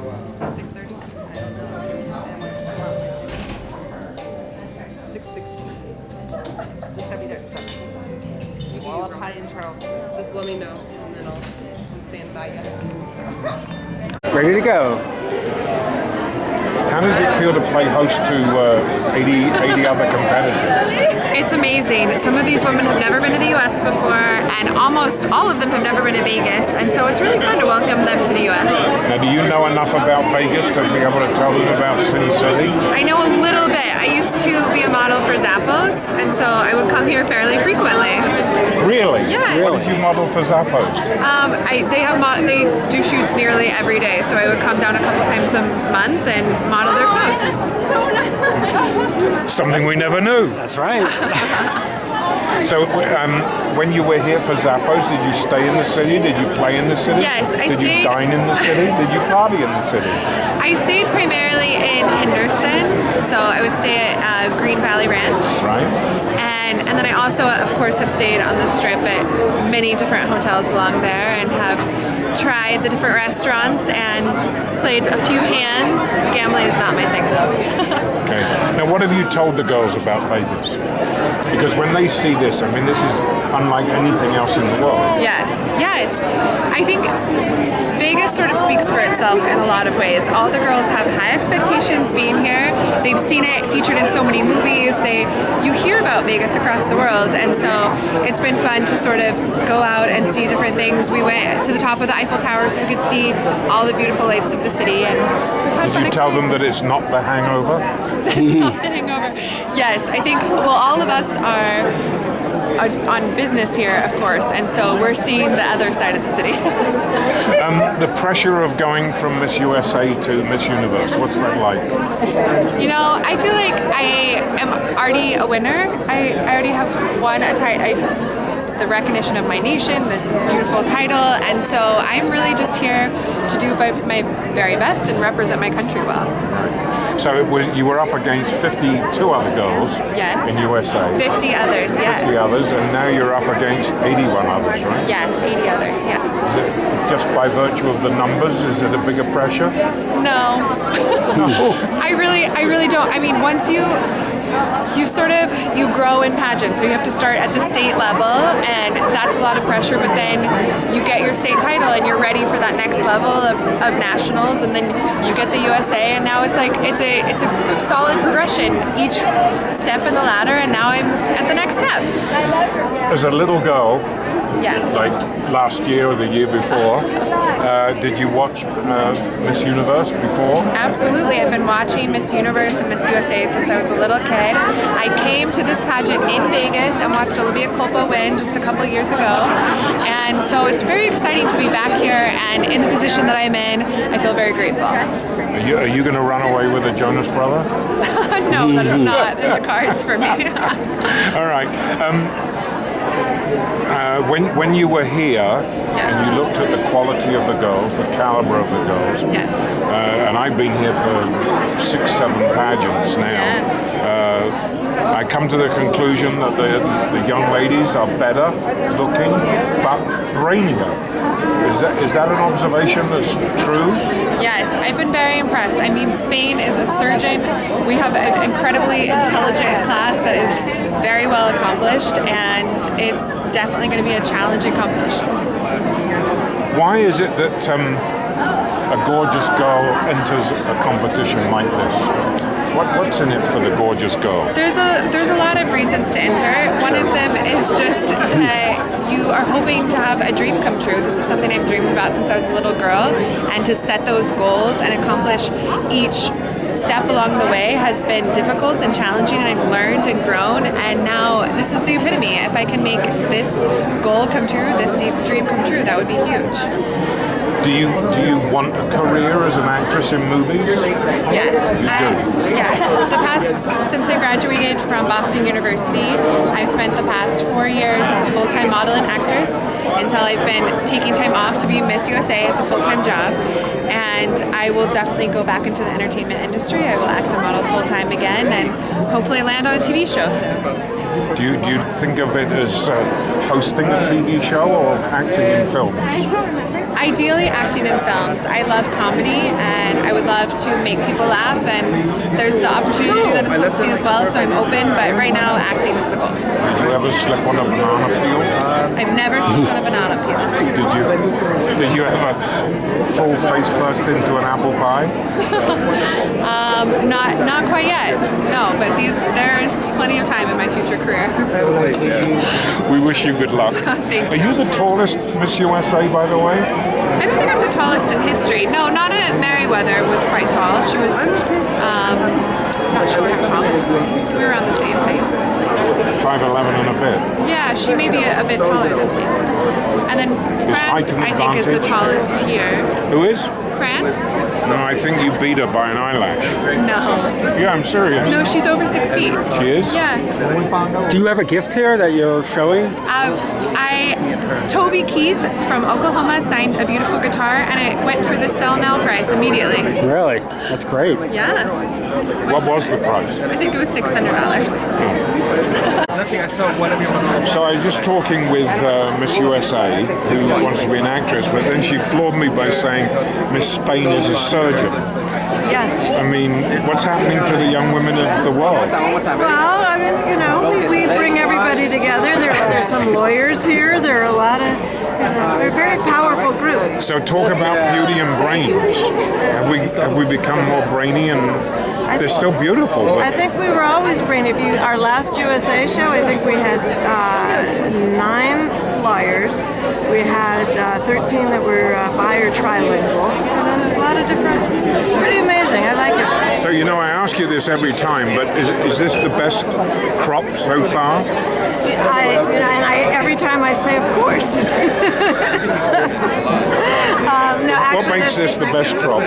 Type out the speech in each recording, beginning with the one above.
6:30? 6:16. Just have you there at 7. While up high in Charleston. Just let me know, and then I'll stand by you. Ready to go. How does it feel to play host to 80 other competitors? It's amazing. Some of these women have never been to the U.S. before, and almost all of them have never been to Vegas, and so it's really fun to welcome them to the U.S. Now, do you know enough about Vegas to be able to tell them about Sin City? I know a little bit. I used to be a model for Zappos, and so I would come here fairly frequently. Really? Yes. What did you model for Zappos? They do shoots nearly every day, so I would come down a couple times a month and model their clothes. Something we never knew. That's right. So, when you were here for Zappos, did you stay in the city? Did you play in the city? Yes, I stayed. Did you dine in the city? Did you party in the city? I stayed primarily in Henderson, so I would stay at Green Valley Ranch. Right. And then I also, of course, have stayed on the Strip at many different hotels along there and have tried the different restaurants and played a few hands. Gambling is not my thing, though. Okay. Now, what have you told the girls about Vegas? Because when they see this, I mean, this is unlike anything else in the world. Yes. I think Vegas sort of speaks for itself in a lot of ways. All the girls have high expectations being here. They've seen it featured in so many movies. You hear about Vegas across the world, and so it's been fun to sort of go out and see different things. We went to the top of the Eiffel Tower so we could see all the beautiful lights of the city, and we've had fun Did you tell them that experiences. it's not the hangover? It's not the hangover. Yes, I think, all of us are on business here, of course, and so we're seeing the other side of the city. The pressure of going from Miss USA to Miss Universe, what's that like? I feel like I am already a winner. I already have won the recognition of my nation, this beautiful title, and so I'm really just here to do my very best and represent my country well. So you were up against 52 other girls Yes. in USA. 50 others, yes. 50 others, and now you're up against 81 others, right? Yes, 80 others, yes. Is it just by virtue of the numbers, is it a bigger pressure? No. No. I really don't. I mean, once you grow in pageants, so you have to start at the state level, and that's a lot of pressure, but then you get your state title and you're ready for that next level of nationals, and then you get the USA, and now it's a solid progression each step in the ladder, and now I'm at the next step. As a little girl, Yes. like last year or the year before, did you watch Miss Universe before? Absolutely. I've been watching Miss Universe and Miss USA since I was a little kid. I came to this pageant in Vegas and watched Olivia Culpo win just a couple years ago. And so it's very exciting to be back here, and in the position that I'm in, I feel very grateful. Are you going to run away with a Jonas brother? No, that is not in the cards for me. All right. When you were here and you looked at the quality of the girls, the caliber of the girls, Yes. And I've been here for 6-7 pageants now, I come to the conclusion that the young ladies are better looking but brainier. Is that an observation that's true? Yes, I've been very impressed. I mean, Spain is a surgeon. We have an incredibly intelligent class that is very well accomplished, and it's definitely going to be a challenging competition. Why is it that a gorgeous girl enters a competition like this? What's in it for the gorgeous girl? There's a lot of reasons to enter. One of them is just that you are hoping to have a dream come true. This is something I've dreamed about since I was a little girl, and to set those goals and accomplish each step along the way has been difficult and challenging, and I've learned and grown, and now this is the epitome. If I can make this goal come true, this deep dream come true, that would be huge. Do you want a career as an actress in movies? Yes. You do? Yes. Since I graduated from Boston University, I've spent the past 4 years as a full-time model and actress until I've been taking time off to be Miss USA. It's a full-time job. And I will definitely go back into the entertainment industry. I will act and model full-time again, and hopefully land on a TV show soon. Do you think of it as hosting a TV show or acting in films? Ideally, acting in films. I love comedy, and love to make people laugh, and there's the opportunity to do that in hosting as well, so I'm open, but right now acting is the goal. Did you ever slip on a banana peel? I've never slipped on a banana peel. Did you ever fall face first into an apple pie? Not quite yet, no, but there's plenty of time in my future career. We wish you good luck. Thank Are you the tallest Miss USA, by the way? I don't think I'm the tallest in history. No, Nana Merriweather was quite tall. She was, not sure how tall. We were around the same height. 5'11" and a bit. Yeah, she may be a bit taller than me. And then France, I think, is the tallest here. Who is? France? No, I think you beat her by an eyelash. No. Yeah, I'm serious. No, she's over 6 feet. She is? Yeah. Do you have a gift here that you're showing? Toby Keith from Oklahoma signed a beautiful guitar, and it went for the Sell Now prize immediately. Really? That's great. Yeah. What was the price? I think it was $600. So I was just talking with Miss USA, who wants to be an actress, but then she floored me by saying Miss Spain is a surgeon. Yes. I mean, what's happening to the young women of the world? Well, I mean, you know, we bring everybody together. There's some lawyers here. There are a lot of, we're a very powerful group. So talk about beauty and brains. Have we become more brainy and they're still beautiful? But I think we were always brainy. Our last USA show, I think we had 9 lawyers. We had 13 that were bi or trilingual. There's a lot of different. It's pretty amazing. I like it. so you know, I ask you this every time, but is this the best crop so far? Every time I say, of course. No, actually, What makes this the best crop?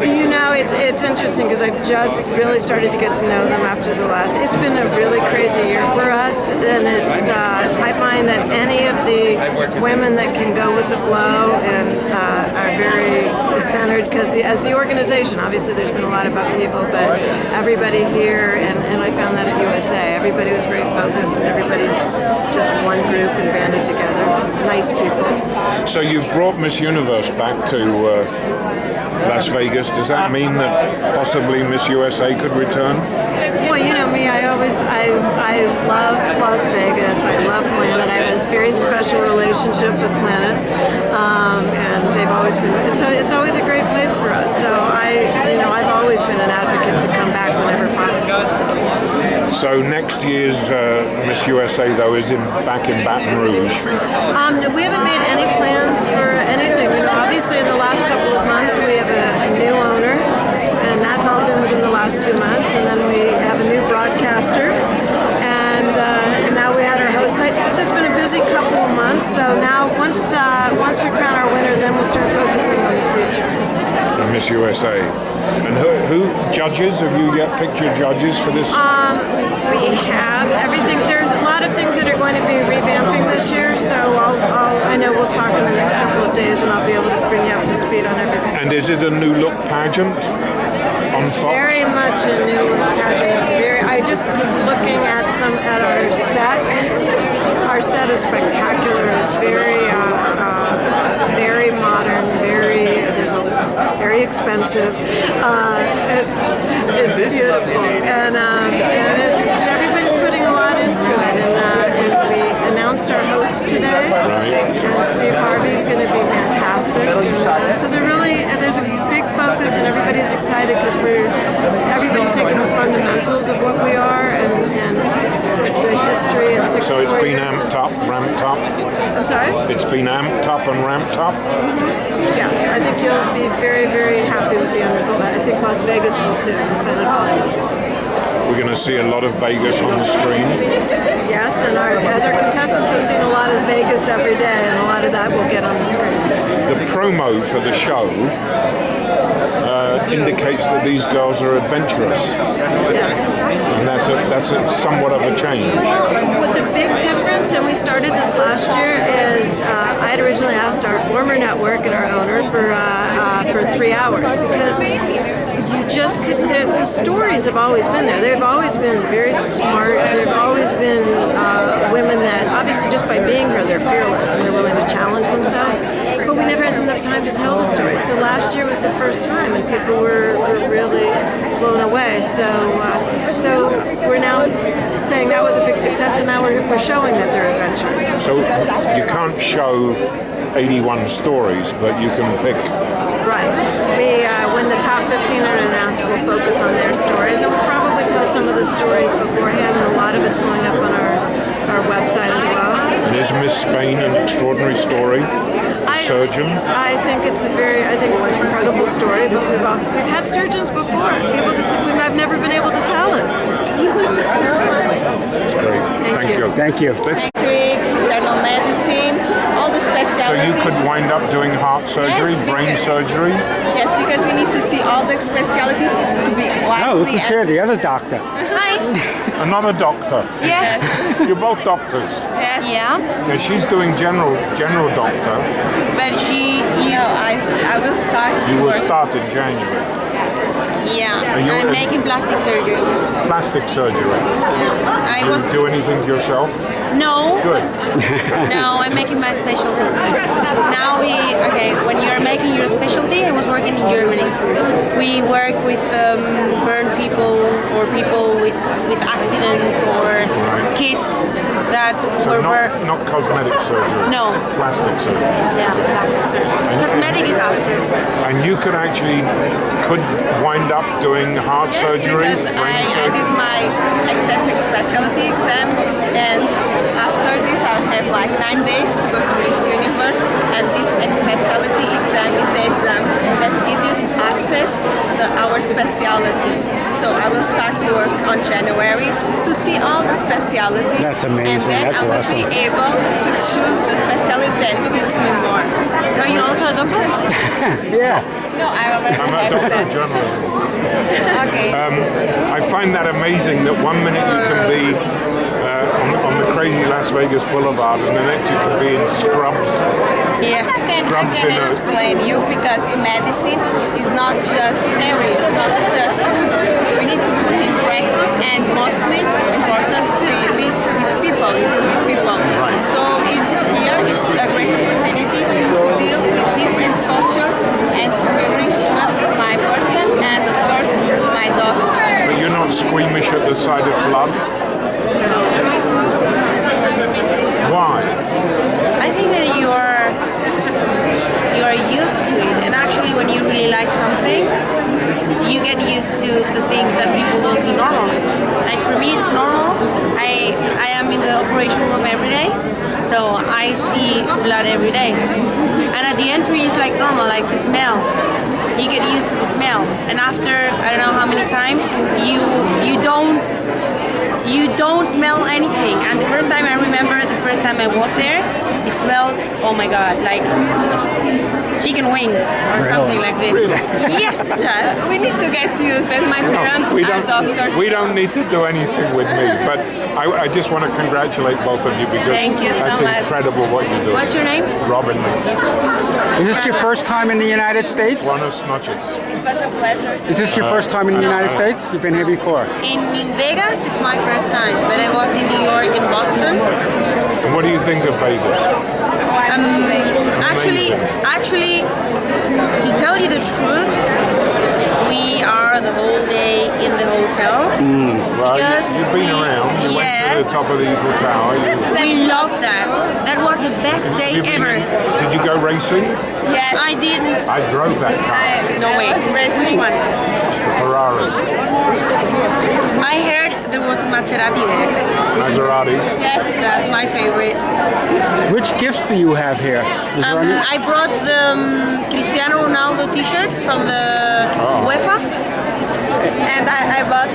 You know, it's interesting because I've just really started to get to know them after the last. It's been a really crazy year for us, and it's. I find that any of the women that can go with the flow and are very centered, because as the organization, obviously there's been a lot of upheaval, but everybody here, and I found that at USA, everybody was very focused, and everybody's just one group and banded together. Nice people. So you've brought Miss Universe back to Las Vegas. Does that mean that possibly Miss USA could return? Well, you know me, I love Las Vegas. I love Planet. I have a very special relationship with Planet. And they've always been, it's always a great place for us. So I've always been an advocate to come back whenever possible. So next year's Miss USA, though, is back in Baton Rouge. We haven't made any plans for anything. You know, obviously in the last couple of months we have a new owner, and that's all been within the last 2 months. And then we have a new broadcaster, and now we had our host site. It's just been a busy couple of months. So now once we crown our winner, then we'll start focusing on the future. Miss USA. And who judges? Have you yet picked your judges for this? We have everything. There's a lot of things that are going to be revamping this year, so I know we'll talk in the next couple of days, and I'll be able to bring you up to speed on everything. And is it a new look pageant on It's Fox? very much a new pageant. I just was looking at our set. Our set is spectacular. It's very very modern. Very expensive. It's beautiful, and everybody's putting a lot into it. And we announced our host today, and Steve Harvey's going to be fantastic. So there's a big focus, and everybody's excited because everybody's taking the fundamentals of what we are and the history and 64 So it's been years. amped up, ramped up? I'm sorry? It's been amped up and ramped up? Yes, I think you'll be very, very happy with the end result. I think Las Vegas will too. Planet Hollywood. We're going to see a lot of Vegas on the screen. Yes, and as our contestants have seen a lot of Vegas every day, and a lot of that will get on the screen. The promo for the show indicates that these girls are adventurous. Yes. And that's somewhat of a change. What the big difference, and we started this last year, is I had originally asked our former network and our owner for 3 hours, because you just couldn't. The stories have always been there. They've always been very smart. They've always been women that, obviously, just by being here, they're fearless and they're willing to challenge themselves. But we never had enough time to tell the story. So last year was the first time, and people were really blown away. So we're now saying that was a big success, and now we're showing that they're adventures. So you can't show 81 stories, but you can pick. Right. When the top 15 are announced, we'll focus on their stories, and we'll probably tell some of the stories beforehand, and a lot of it's going up on our website as well. And is Miss Spain an extraordinary story? Surgeon? I think it's an incredible story, but we've had surgeons before. I've never been able to tell it. That's great. Thank you. Thank you. Tricks, internal medicine, all the So specialties. you could wind up doing heart surgery, Yes, brain because- surgery? Yes, because we need to see all the specialties to be wisely. Oh, look who's here, the other and- doctor. Hi. Another doctor. Yes. You're both doctors. Yes. Yeah, Yeah, she's doing general doctor. but I will start to You will work. start in January. yeah, you- I'm making plastic surgery. Plastic surgery. I You was do anything to yourself? no, Good. no, I'm making my specialty. Now when you're making your specialty, I was working in Germany. We work with burned people or people with accidents or kids that So were not cosmetic surgery. No. Plastic surgery. yeah, plastic surgery. Cosmetic is after. And you could wind up doing heart Yes, surgery, because brain I surgery. did my excess specialty exam, and after this I'll have like 9 days to go to Miss Universe, and this specialty exam is the exam that gives you access to our specialty. So I will start to work on January to see all the specialities. That's amazing. And then That's I will awesome. be able to choose the specialty that fits me more. Are you also a doctor? Yeah. No, I already I'm a have doctor that. of journalism. Okay. I find that amazing that 1 minute you can be on the crazy Las Vegas Boulevard and the next you can be in scrubs. Yes, I Scrubs in can a- explain you because medicine is not just theory, it's not just books. We need to put in practice, and mostly important, we lead with people, we deal with people. Right. So here it's a great opportunity to deal with different cultures and to enrichment my person and of course my doctor. But you're not squeamish at the sight of blood? Why? I think that you are used to it, and actually when you really like something, you get used to the things that people don't see normal. Like for me, it's normal. I am in the operation room every day, so I see blood every day. And at the end for me, it's like normal, like the smell. You get used to the smell, and after I don't know how many times, you don't smell anything. And the first time I remember, the first time I was there, it smelled, oh my god, like chicken wings or something like this. Yes, it does. We need to get used, and my parents are doctors. We don't need to do anything with me, but I just want to congratulate both of you because Thank you so that's much. incredible what you're doing. What's your name? Robin, Is this your first time in the United States? Buenos noches. It was a pleasure to Is this your first time in the United States? You've been here before. In Vegas, it's my first time, but I was in New York and Boston. And what do you think of Vegas? Actually, to tell you the truth, we are the whole day in the hotel. Well, Because you've been around. You went to yes. the top of the Eiffel Tower. We love that. That was the best day You've been- ever. Did you go racing? Yes. I didn't. I drove that car, No way. I was racing. Which one? the Ferrari, I heard there was Maserati there. Maserati. Yes, it That's was. my favorite. Which gifts do you have here? Is there any? I brought the Cristiano Ronaldo T-shirt from the UEFA. And I bought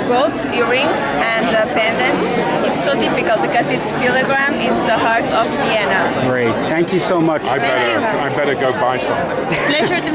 gold earrings and pendants. It's so typical because it's filigrane. It's the heart of Vienna. Great. Thank you so much. I better go buy some. Pleasure to meet.